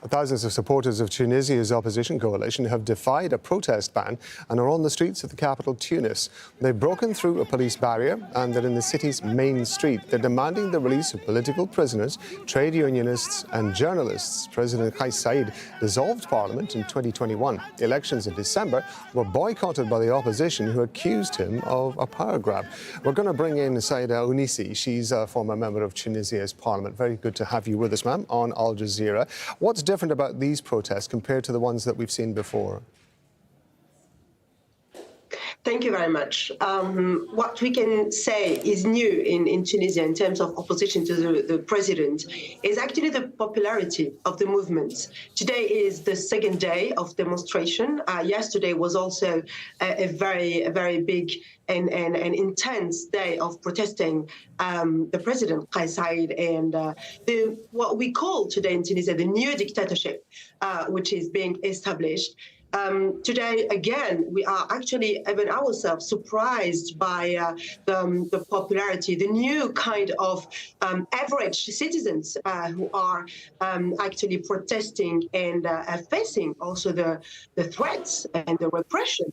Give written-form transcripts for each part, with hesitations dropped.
Thousands of supporters of Tunisia's opposition coalition have defied a protest ban and are on the streets of the capital, Tunis. They've broken through a police barrier and they're in the city's main street. They're demanding the release of political prisoners, trade unionists and journalists. President Saied dissolved parliament in 2021. Elections in December were boycotted by the opposition, who accused him of a power grab. We're going to bring in Saied She's a former member of Tunisia's parliament. Very good to have you with us, ma'am, on Al Jazeera. What's different about these protests compared to the ones that we've seen before? Thank you very much. What we can say is new in Tunisia in terms of opposition to the president is actually the popularity of the movement. Today is the second day of demonstration. Yesterday was also a very big and intense day of protesting the president, Saied, and what we call today in Tunisia the new dictatorship, which is being established. Today, again, we are actually even ourselves surprised by the popularity, the new kind of average citizens who are actually protesting and facing also the threats and the repression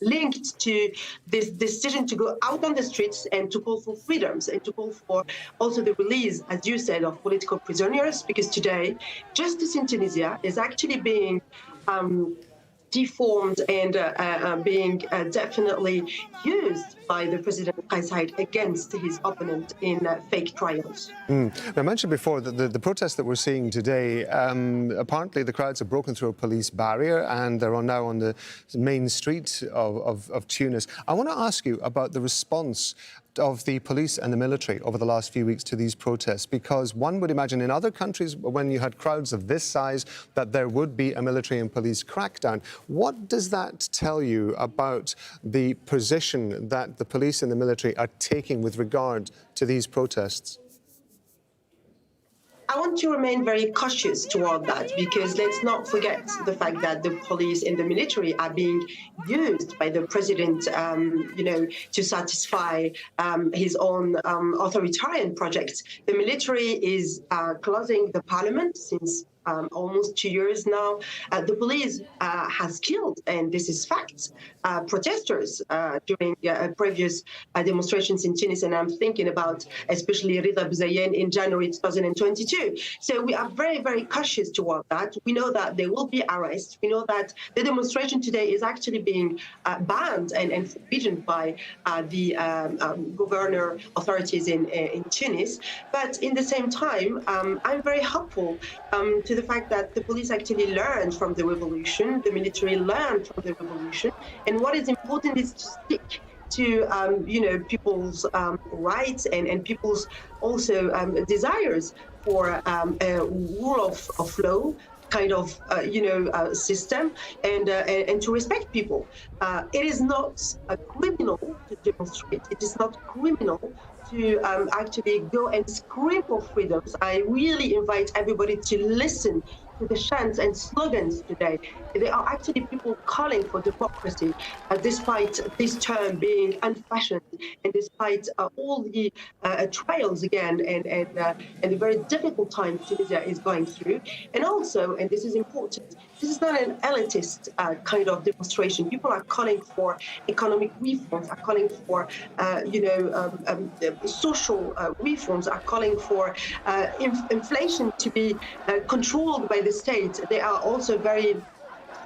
linked to this decision to go out on the streets and to call for freedoms and to call for also the release, as you said, of political prisoners, because today justice in Tunisia is actually being deformed and being definitely used by the President Saied against his opponent in fake trials. I mentioned before that the protests that we're seeing today, apparently the crowds have broken through a police barrier and they're now on the main street of Tunis. I want to ask you about the response of the police and the military over the last few weeks to these protests, because one would imagine in other countries, when you had crowds of this size, that there would be a military and police crackdown. What does that tell you about the position that the police and the military are taking with regard to these protests? I want to remain very cautious toward that, because let's not forget the fact that the police and the military are being used by the president, to satisfy his own authoritarian projects. The military is closing the parliament since almost 2 years now. The police has killed, and this is fact, protesters during previous demonstrations in Tunis, and I'm thinking about especially Rida Bouzayen in January 2022. So we are very, very cautious toward that. We know that there will be arrests. We know that the demonstration today is actually being banned and forbidden by the governor authorities in Tunis. But in the same time, I'm very hopeful to the fact that the police actually learned from the revolution, the military learned from the revolution, and what is important is to stick to people's rights and people's also desires for a rule of law kind of system, and to respect people. It is not criminal to demonstrate. It is not criminal to actually go and scream for freedoms. I really invite everybody to listen to the chants and slogans today. There are actually people calling for democracy, despite this term being unfashioned, and despite all the trials again and the very difficult time Tunisia is going through. And also, and this is important, this is not an elitist kind of demonstration. People are calling for economic reforms, are calling for social reforms, are calling for inflation to be controlled by the state. There are also very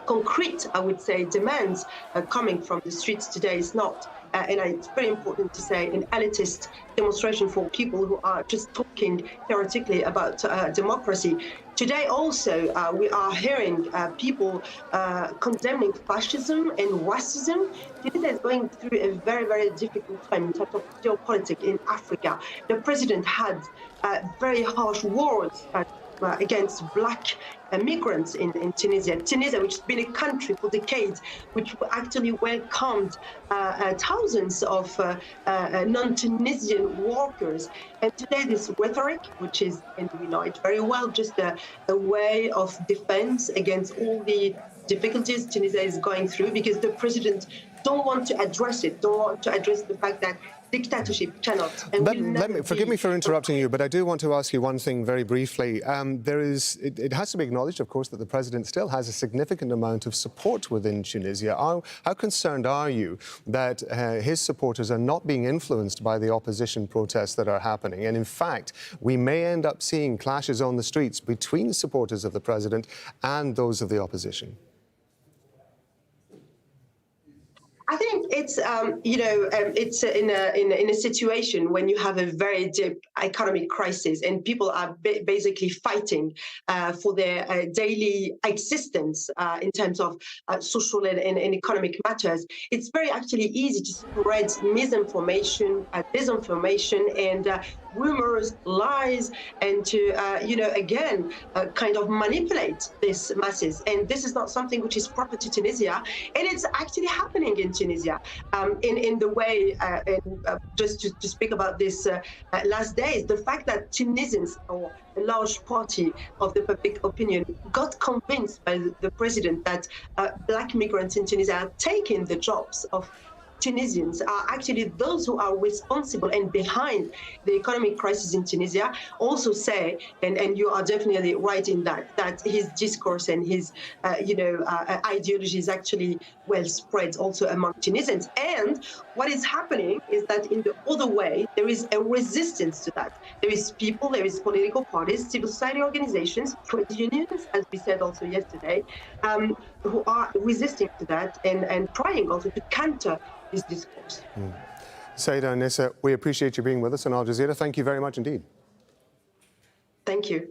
concrete, I would say, demands coming from the streets today. It's not, and it's very important to say, an elitist demonstration for people who are just talking theoretically about democracy. Today also, we are hearing people condemning fascism and racism. Tunisia is going through a very, very difficult time in terms of geopolitics in Africa. The president had very harsh words against black migrants in Tunisia. Tunisia, which has been a country for decades, which actually welcomed thousands of non-Tunisian workers. And today this rhetoric, which is, and we know it very well, just a way of defense against all the difficulties Tunisia is going through, because the president don't want to address it, don't want to address the fact that dictatorship cannot and But will never forgive be me for interrupting you, but I do want to ask you one thing very briefly. It has to be acknowledged, of course, that the president still has a significant amount of support within Tunisia. How concerned are you that his supporters are not being influenced by the opposition protests that are happening? And in fact, we may end up seeing clashes on the streets between supporters of the president and those of the opposition. I think it's it's in a situation when you have a very deep economic crisis and people are basically fighting for their daily existence in terms of social and economic matters. It's very actually easy to spread misinformation, disinformation, and rumors, lies, and to again kind of manipulate these masses. And this is not something which is proper to Tunisia, and it's actually happening in Tunisia in the way, just to speak about this last days, the fact that Tunisians, or a large party of the public opinion, got convinced by the president that black migrants in Tunisia are taking the jobs of Tunisians, are actually those who are responsible and behind the economic crisis in Tunisia. Also say, and you are definitely right in that his discourse and his ideology is actually well spread also among Tunisians. And what is happening is that in the other way, there is a resistance to that. There is people, there is political parties, civil society organizations, trade unions, as we said also yesterday, who are resisting to that and trying also to counter this discourse. Saied and Nissa, we appreciate you being with us on Al Jazeera. Thank you very much indeed. Thank you.